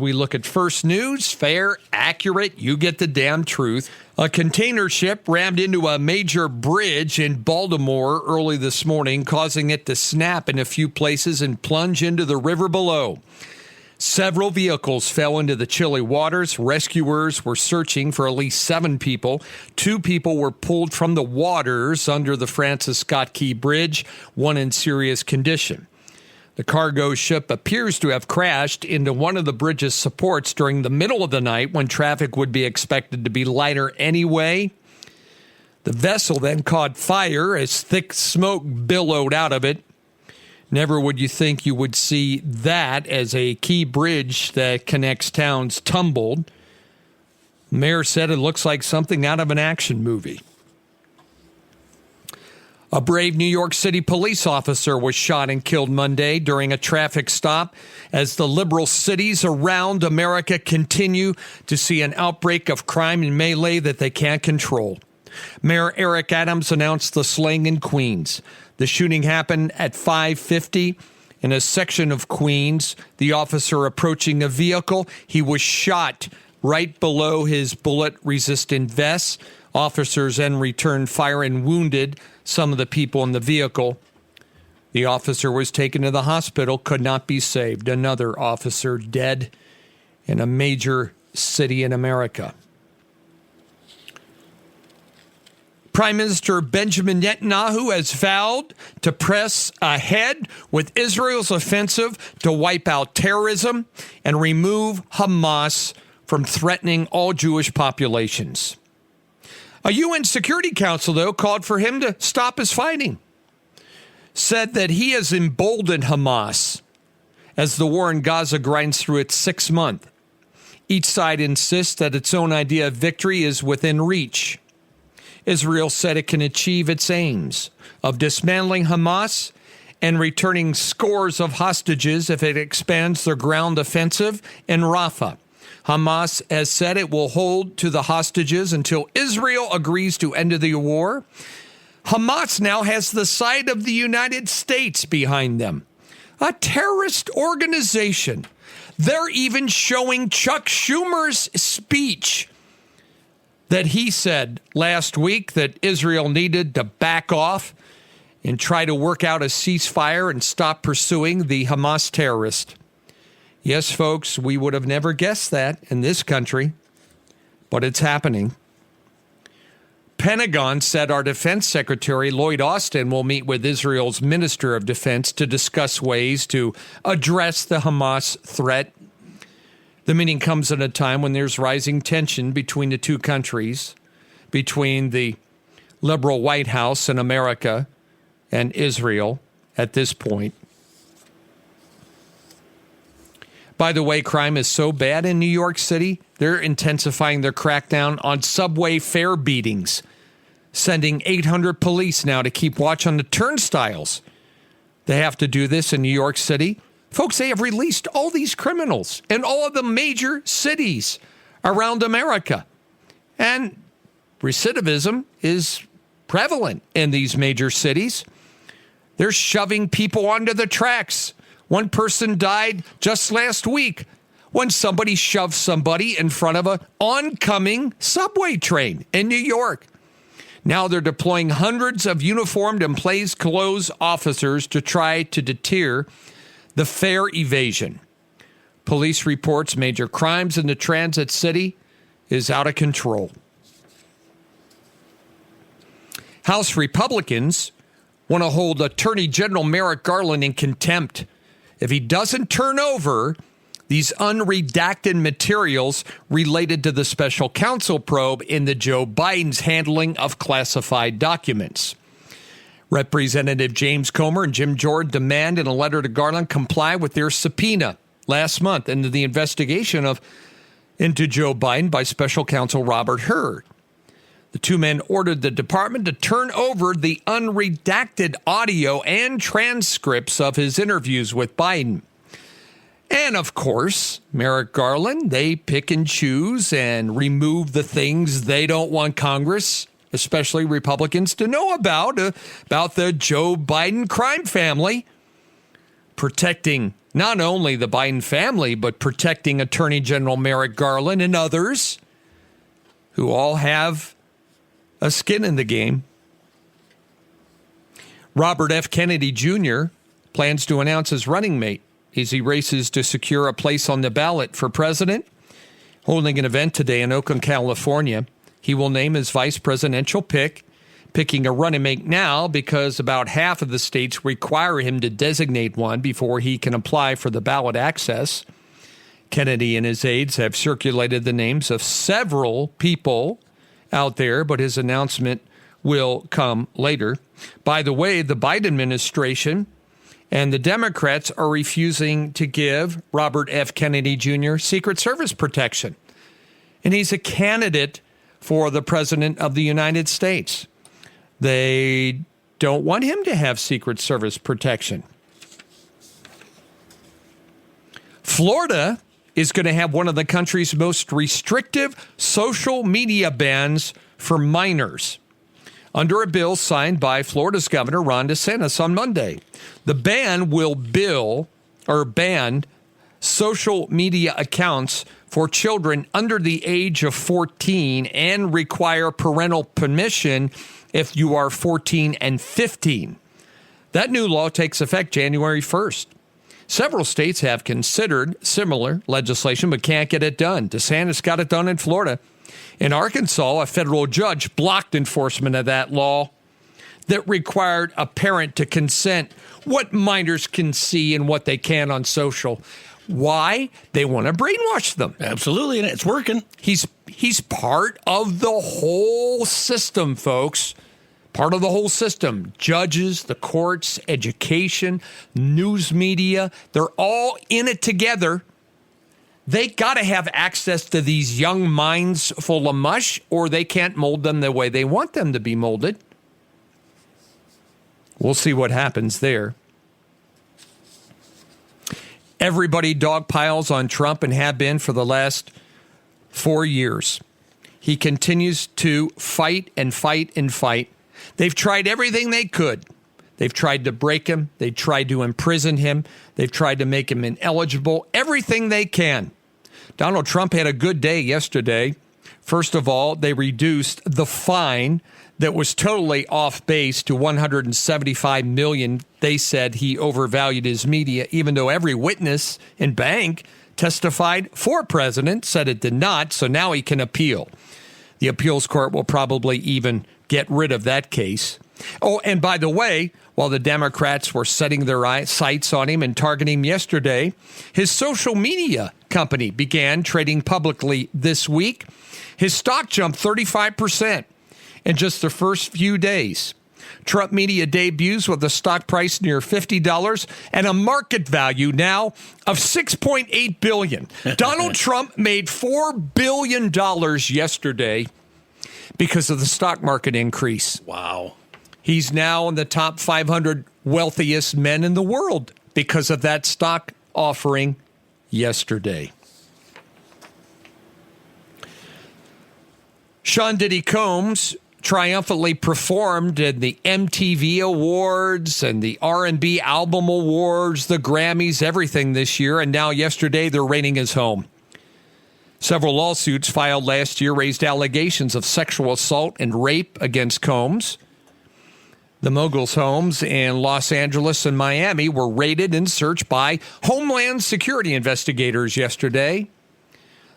We look at First News, fair, accurate, you get the damn truth. A container ship rammed into a major bridge in Baltimore early this morning, causing it to snap in a few places and plunge into the river below. Several vehicles fell into the chilly waters. Rescuers were searching for at least 7 people. 2 people were pulled from the waters under the Francis Scott Key Bridge, one in serious condition. The cargo ship appears to have crashed into one of the bridge's supports during the middle of the night when traffic would be expected to be lighter anyway. The vessel then caught fire as thick smoke billowed out of it. Never would you think you would see that as a key bridge that connects towns tumbled. The mayor said it looks like something out of an action movie. A brave New York City police officer was shot and killed Monday during a traffic stop as the liberal cities around America continue to see an outbreak of crime and melee that they can't control. Mayor Eric Adams announced the slaying in Queens. The shooting happened at 5:50 in a section of Queens. The officer approaching a vehicle, he was shot right below his bullet-resistant vest. Officers then returned fire and wounded some of the people in the vehicle. The officer was taken to the hospital, could not be saved. Another officer dead in a major city in America. Prime Minister Benjamin Netanyahu has vowed to press ahead with Israel's offensive to wipe out terrorism and remove Hamas from threatening all Jewish populations. A UN Security Council, though, called for him to stop his fighting, said that he has emboldened Hamas as the war in Gaza grinds through its 6th month. Each side insists that its own idea of victory is within reach. Israel said it can achieve its aims of dismantling Hamas and returning scores of hostages if it expands their ground offensive in Rafah. Hamas has said it will hold to the hostages until Israel agrees to end the war. Hamas now has the side of the United States behind them, a terrorist organization. They're even showing Chuck Schumer's speech that he said last week that Israel needed to back off and try to work out a ceasefire and stop pursuing the Hamas terrorist. Yes, folks, we would have never guessed that in this country, but it's happening. Pentagon said our Defense Secretary Lloyd Austin will meet with Israel's Minister of Defense to discuss ways to address the Hamas threat. The meeting comes at a time when there's rising tension between the two countries, between the liberal White House in America and Israel at this point. By the way, crime is so bad in New York City, they're intensifying their crackdown on subway fare beatings, sending 800 police now to keep watch on the turnstiles. They have to do this in New York City. Folks, they have released all these criminals in all of the major cities around America. And recidivism is prevalent in these major cities. They're shoving people onto the tracks. One person died just last week when somebody shoved somebody in front of an oncoming subway train in New York. Now they're deploying hundreds of uniformed and plainclothes officers to try to deter the fare evasion. Police reports major crimes in the transit city is out of control. House Republicans want to hold Attorney General Merrick Garland in contempt if he doesn't turn over these unredacted materials related to the special counsel probe into Joe Biden's handling of classified documents. Representative James Comer and Jim Jordan demand in a letter to Garland comply with their subpoena last month into the investigation into Joe Biden by special counsel Robert Hur. The two men ordered the department to turn over the unredacted audio and transcripts of his interviews with Biden. And of course, Merrick Garland, they pick and choose and remove the things they don't want Congress, especially Republicans, to know about the Joe Biden crime family. protecting not only the Biden family, but protecting Attorney General Merrick Garland and others who all have a skin in the game. Robert F. Kennedy Jr. plans to announce his running mate as he races to secure a place on the ballot for president. Holding an event today in Oakland, California, he will name his vice presidential pick, picking a running mate now because about half of the states require him to designate one before he can apply for the ballot access. Kennedy and his aides have circulated the names of several people out there, but his announcement will come later. By the way, the Biden administration and the Democrats are refusing to give Robert F. Kennedy Jr. Secret Service protection. And he's a candidate for the President of the United States. They don't want him to have Secret Service protection. Florida is going to have one of the country's most restrictive social media bans for minors, under a bill signed by Florida's Governor Ron DeSantis on Monday. The ban will ban social media accounts for children under the age of 14 and require parental permission if you are 14 and 15. That new law takes effect January 1st. Several states have considered similar legislation but can't get it done. DeSantis got it done in Florida. In Arkansas, a federal judge blocked enforcement of that law that required a parent to consent what minors can see and what they can on social. Why? They want to brainwash them. Absolutely, and it's working. He's part of the whole system, folks. Part of the whole system. Judges, the courts, education, news media, they're all in it together. They got to have access to these young minds full of mush, or they can't mold them the way they want them to be molded. We'll see what happens there. Everybody dogpiles on Trump and have been for the last 4 years. He continues to fight and fight and fight. They've tried everything they could. They've tried to break him. They've tried to imprison him. They've tried to make him ineligible. Everything they can. Donald Trump had a good day yesterday. First of all, they reduced the fine that was totally off base to $175 million. They said he overvalued his media, even though every witness and bank testified for president said it did not. So now he can appeal. The appeals court will probably even get rid of that case. Oh, and by the way, while the Democrats were setting their sights on him and targeting him yesterday, his social media company began trading publicly this week. His stock jumped 35% in just the first few days. Trump Media debuts with a stock price near $50 and a market value now of $6.8 billion. Donald Trump made $4 billion yesterday because of the stock market increase. Wow. He's now in the top 500 wealthiest men in the world because of that stock offering yesterday. Sean Diddy Combs triumphantly performed in the MTV Awards and the R&B Album Awards, the Grammys, everything this year. And now yesterday, they're raiding his home. Several lawsuits filed last year raised allegations of sexual assault and rape against Combs. The mogul's homes in Los Angeles and Miami were raided and searched by Homeland Security investigators yesterday.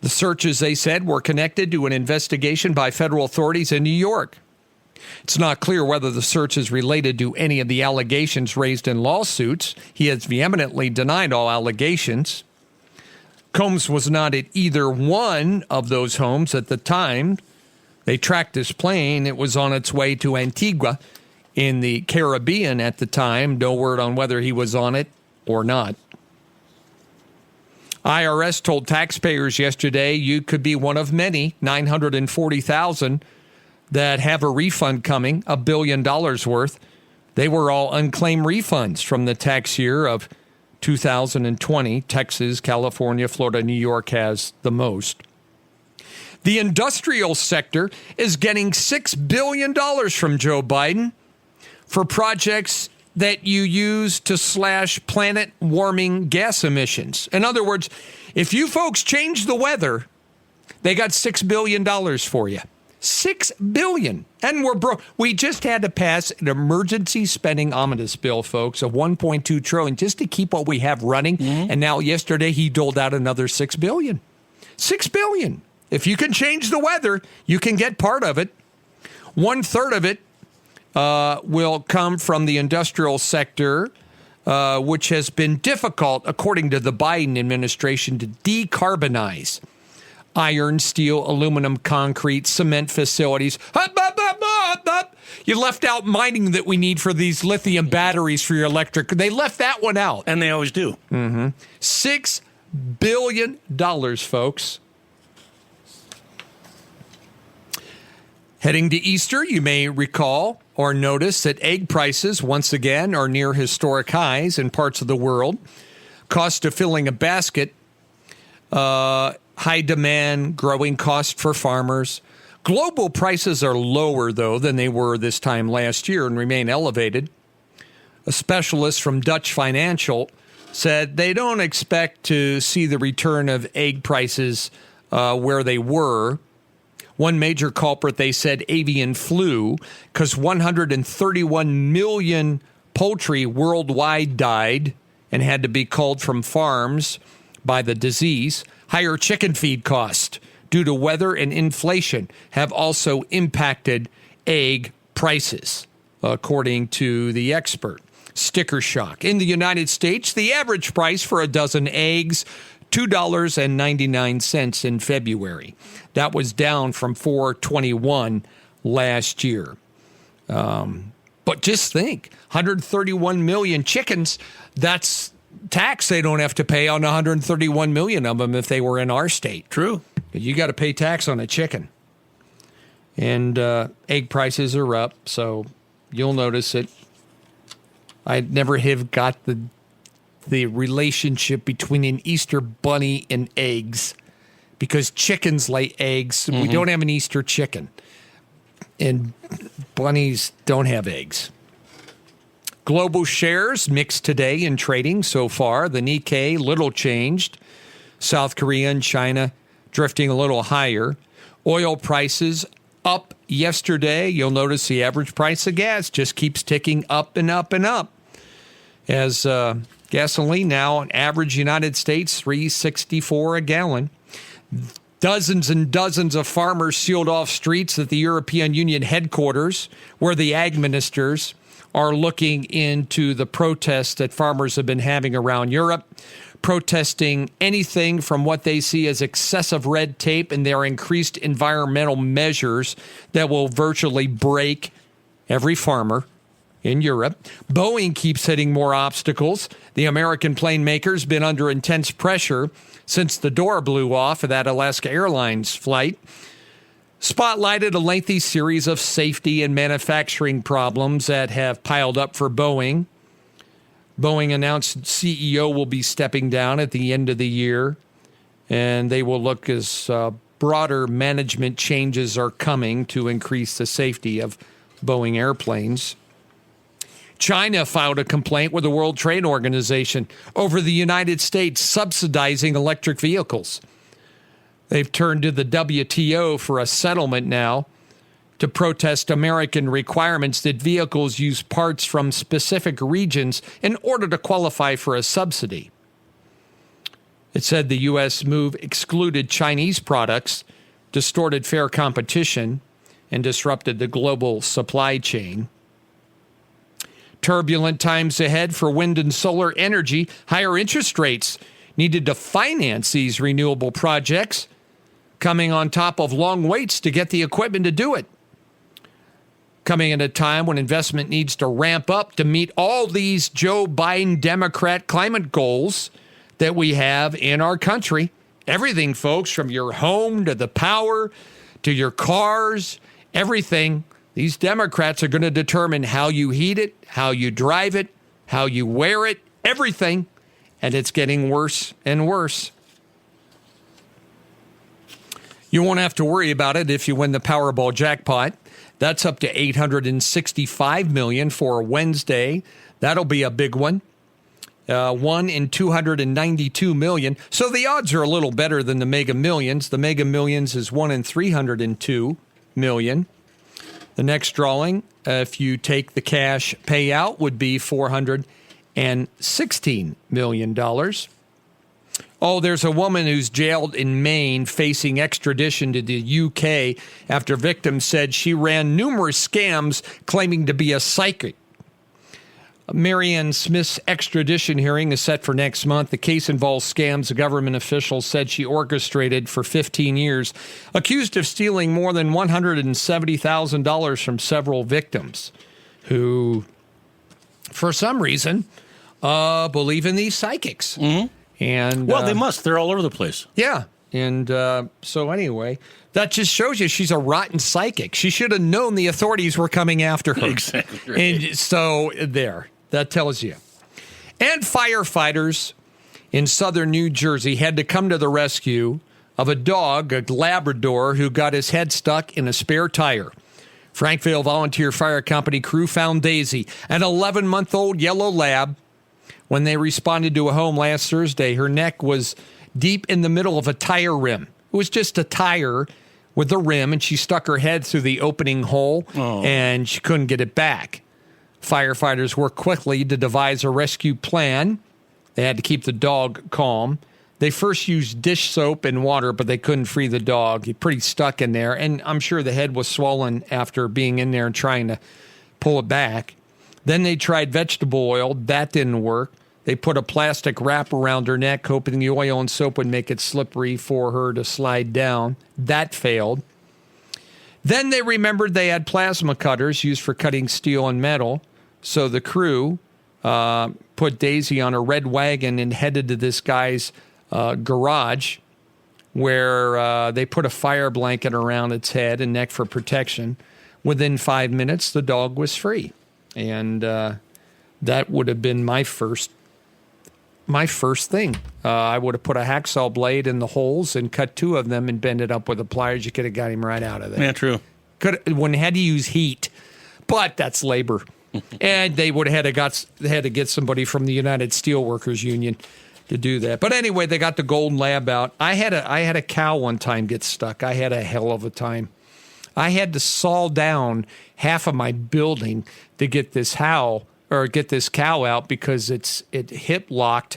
The searches, they said, were connected to an investigation by federal authorities in New York. It's not clear whether the search is related to any of the allegations raised in lawsuits. He has vehemently denied all allegations. Combs was not at either one of those homes at the time. They tracked his plane. It was on its way to Antigua in the Caribbean at the time. No word on whether he was on it or not. IRS told taxpayers yesterday you could be one of many, 940,000, that have a refund coming, $1 billion worth. They were all unclaimed refunds from the tax year of 2020. Texas, California, Florida, New York has the most. The industrial sector is getting $6 billion from Joe Biden for projects that you use to slash planet warming gas emissions. In other words, if you folks change the weather, they got $6 billion for you. $6 billion. And we're broke. We just had to pass an emergency spending omnibus bill, folks, of $1.2 trillion just to keep what we have running. Mm-hmm. And now yesterday he doled out another $6 billion. $6 billion. If you can change the weather, you can get part of it. 1/3 of it will come from the industrial sector, which has been difficult, according to the Biden administration, to decarbonize. Iron, steel, aluminum, concrete, cement facilities. You left out mining that we need for these lithium batteries for your electric. They left that one out. And they always do. Mm-hmm. $6 billion, folks. Heading to Easter, you may recall or notice that egg prices, once again, are near historic highs in parts of the world. Cost of filling a basket, high demand, growing cost for farmers. Global prices are lower, though, than they were this time last year and remain elevated. A specialist from Dutch Financial said they don't expect to see the return of egg prices where they were. One major culprit, they said, avian flu, because 131 million poultry worldwide died and had to be culled from farms by the disease. Higher chicken feed costs due to weather and inflation have also impacted egg prices, according to the expert. Sticker shock. In the United States, the average price for a dozen eggs, $2.99 in February. That was down from $4.21 last year. But just think, 131 million chickens, that's tax they don't have to pay on 131 million of them if they were in our state. True. You got to pay tax on a chicken. And egg prices are up, so you'll notice it. I never have got the relationship between an Easter bunny and eggs, because chickens lay eggs. Mm-hmm. We don't have an Easter chicken, and bunnies don't have eggs. Global shares mixed today in trading so far. The Nikkei, little changed. South Korea and China drifting a little higher. Oil prices up yesterday. You'll notice the average price of gas just keeps ticking up and up and up. As gasoline now, on average United States, $3.64 a gallon. Dozens and dozens of farmers sealed off streets at the European Union headquarters, where the ag ministers are looking into the protests that farmers have been having around Europe, protesting anything from what they see as excessive red tape and their increased environmental measures that will virtually break every farmer in Europe. Boeing keeps hitting more obstacles. The American plane maker's been under intense pressure since the door blew off of that Alaska Airlines flight. Spotlighted a lengthy series of safety and manufacturing problems that have piled up for Boeing. Boeing announced CEO will be stepping down at the end of the year, and they will look as broader management changes are coming to increase the safety of Boeing airplanes. China filed a complaint with the World Trade Organization over the United States subsidizing electric vehicles. They've turned to the WTO for a settlement now to protest American requirements that vehicles use parts from specific regions in order to qualify for a subsidy. It said the U.S. move excluded Chinese products, distorted fair competition, and disrupted the global supply chain. Turbulent times ahead for wind and solar energy. Higher interest rates needed to finance these renewable projects, coming on top of long waits to get the equipment to do it. Coming at a time when investment needs to ramp up to meet all these Joe Biden Democrat climate goals that we have in our country. Everything, folks, from your home to the power to your cars, everything. These Democrats are going to determine how you heat it, how you drive it, how you wear it, everything. And it's getting worse and worse. You won't have to worry about it if you win the Powerball jackpot. That's up to $865 million for Wednesday. That'll be a big one. 1 in 292 million. So the odds are a little better than the Mega Millions. The Mega Millions is 1 in 302 million. The next drawing, if you take the cash payout, would be $416 million. Oh, there's a woman who's jailed in Maine facing extradition to the UK after victims said she ran numerous scams claiming to be a psychic. Marianne Smith's extradition hearing is set for next month. The case involves scams a government official said she orchestrated for 15 years, accused of stealing more than $170,000 from several victims who, for some reason, believe in these psychics. Mm-hmm. And well, they must. They're all over the place. Yeah. And so anyway, that just shows you she's a rotten psychic. She should have known the authorities were coming after her. Exactly. Right. And so there, that tells you. And firefighters in southern New Jersey had to come to the rescue of a dog, a Labrador, who got his head stuck in a spare tire. Frankville Volunteer Fire Company crew found Daisy, an 11-month-old yellow lab. When they responded to a home last Thursday, her neck was deep in the middle of a tire rim. It was just a tire with a rim, and she stuck her head through the opening hole, and she couldn't get it back. Firefighters worked quickly to devise a rescue plan. They had to keep the dog calm. They first used dish soap and water, but they couldn't free the dog. He's pretty stuck in there, and I'm sure the head was swollen after being in there and trying to pull it back. Then they tried vegetable oil. That didn't work. They put a plastic wrap around her neck, hoping the oil and soap would make it slippery for her to slide down. That failed. Then they remembered they had plasma cutters used for cutting steel and metal. So the crew put Daisy on a red wagon and headed to this guy's garage, where they put a fire blanket around its head and neck for protection. Within 5 minutes, the dog was free. And that would have been my first thing. I would have put a hacksaw blade in the holes and cut 2 of them and bent it up with the pliers. You could have got him right out of there. Yeah, true. When had to use heat, but that's labor. And they would have had to get somebody from the United Steelworkers Union to do that. But anyway, they got the golden lab out. I had a cow one time get stuck. I had a hell of a time. I had to saw down half of my building to get this cow out because it hip locked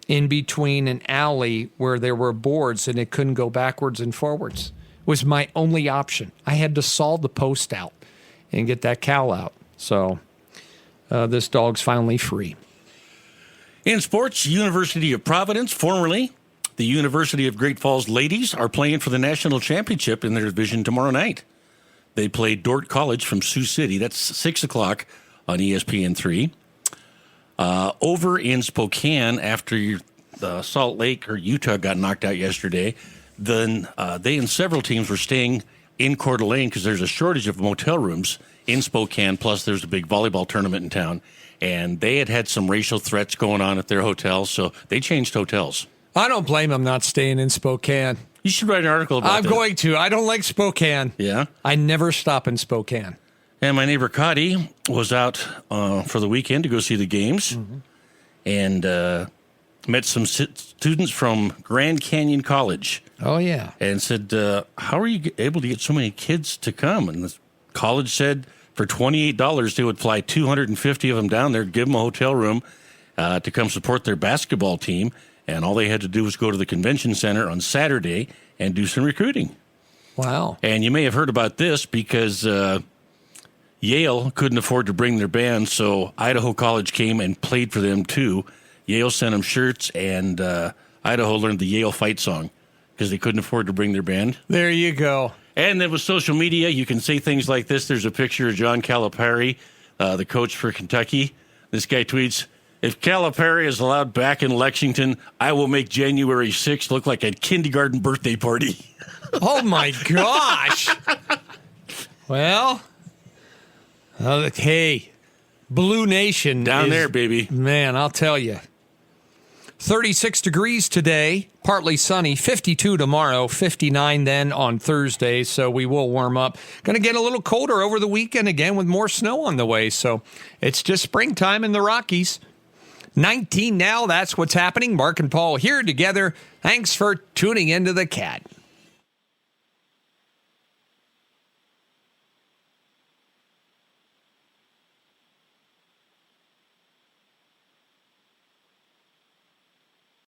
in between an alley where there were boards and it couldn't go backwards and forwards. It was my only option. I had to saw the post out and get that cow out. So this dog's finally free. In sports, University of Providence, formerly the University of Great Falls ladies, are playing for the national championship in their division tomorrow night. They play Dordt College from Sioux City. That's 6 o'clock on ESPN3. Over in Spokane, after Salt Lake or Utah got knocked out yesterday, then they and several teams were staying in Coeur d'Alene because there's a shortage of motel rooms in Spokane, plus there's a big volleyball tournament in town. And they had some racial threats going on at their hotels, so they changed hotels. I don't blame them not staying in Spokane. You should write an article about that. I'm going to. I don't like Spokane. Yeah? I never stop in Spokane. And my neighbor Cotty was out for the weekend to go see the games and met some students from Grand Canyon College. Oh, yeah. And said, how are you able to get so many kids to come? And the college said for $28, they would fly 250 of them down there, give them a hotel room to come support their basketball team. And all they had to do was go to the convention center on Saturday and do some recruiting. Wow. And you may have heard about this because Yale couldn't afford to bring their band, so Idaho College came and played for them too. Yale sent them shirts, and Idaho learned the Yale fight song because they couldn't afford to bring their band. There you go. And then with social media, you can say things like this. There's a picture of John Calipari, the coach for Kentucky. This guy tweets, "If Calipari is allowed back in Lexington, I will make January 6th look like a kindergarten birthday party." Oh, my gosh. Well, hey, Blue Nation. Down there, baby. Man, I'll tell you. 36 degrees today, partly sunny, 52 tomorrow, 59 then on Thursday, so we will warm up. Going to get a little colder over the weekend again with more snow on the way, so it's just springtime in the Rockies. 19 now, that's what's happening. Mark and Paul here together. Thanks for tuning into The Cat.